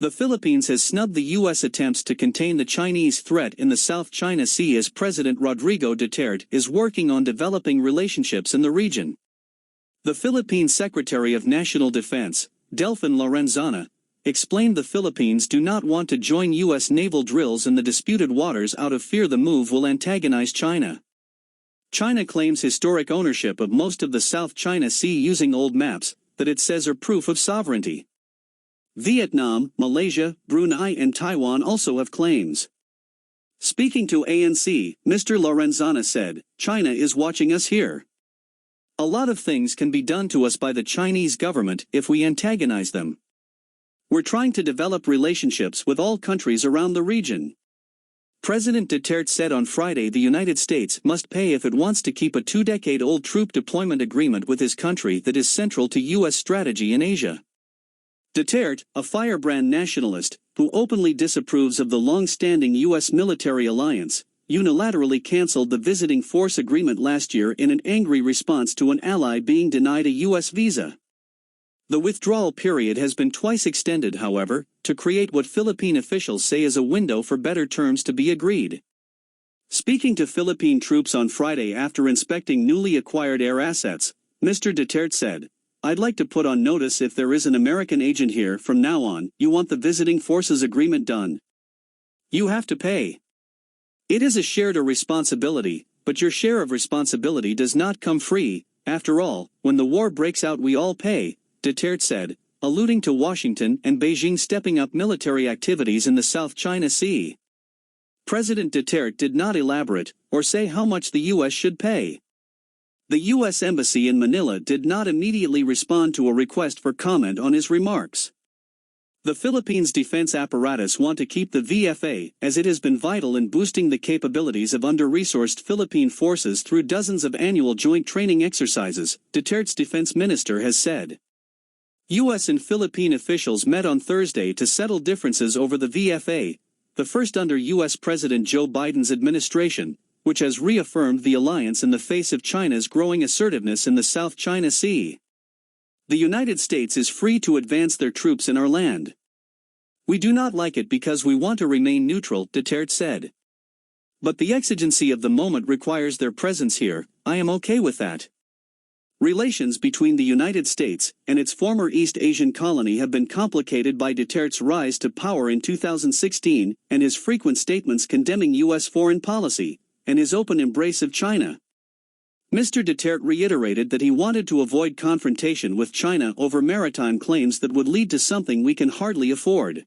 The Philippines has snubbed the U.S. attempts to contain the Chinese threat in the South China Sea as President Rodrigo Duterte is working on developing relationships in the region. The Philippine Secretary of National Defense, Delfin Lorenzana, explained the Philippines do not want to join U.S. naval drills in the disputed waters out of fear the move will antagonize China. China claims historic ownership of most of the South China Sea using old maps that it says are proof of sovereignty. Vietnam, Malaysia, Brunei and Taiwan also have claims. Speaking to ANC, Mr. Lorenzana said, "China is watching us here. A lot of things can be done to us by the Chinese government if we antagonize them. We're trying to develop relationships with all countries around the region." President Duterte said on Friday the United States must pay if it wants to keep a 2-decade-old troop deployment agreement with his country that is central to U.S. strategy in Asia. Duterte, a firebrand nationalist, who openly disapproves of the long-standing U.S. military alliance, unilaterally cancelled the visiting force agreement last year in an angry response to an ally being denied a U.S. visa. The withdrawal period has been twice extended, however, to create what Philippine officials say is a window for better terms to be agreed. Speaking to Philippine troops on Friday after inspecting newly acquired air assets, Mr. Duterte said, "I'd like to put on notice if there is an American agent here from now on, you want the visiting forces agreement done. You have to pay. It is a shared responsibility, but your share of responsibility does not come free. After all, when the war breaks out we all pay," Duterte said, alluding to Washington and Beijing stepping up military activities in the South China Sea. President Duterte did not elaborate or say how much the U.S. should pay. The U.S. Embassy in Manila did not immediately respond to a request for comment on his remarks. The Philippines' defense apparatus want to keep the VFA, as it has been vital in boosting the capabilities of under-resourced Philippine forces through dozens of annual joint training exercises, Duterte's defense minister has said. U.S. and Philippine officials met on Thursday to settle differences over the VFA, the first under U.S. President Joe Biden's administration, which has reaffirmed the alliance in the face of China's growing assertiveness in the South China Sea. The United States is free to advance their troops in our land. We do not like it because we want to remain neutral, Duterte said. But the exigency of the moment requires their presence here. I am okay with that. Relations between the United States and its former East Asian colony have been complicated by Duterte's rise to power in 2016 and his frequent statements condemning U.S. foreign policy and his open embrace of China. Mr. Duterte reiterated that he wanted to avoid confrontation with China over maritime claims that would lead to something we can hardly afford.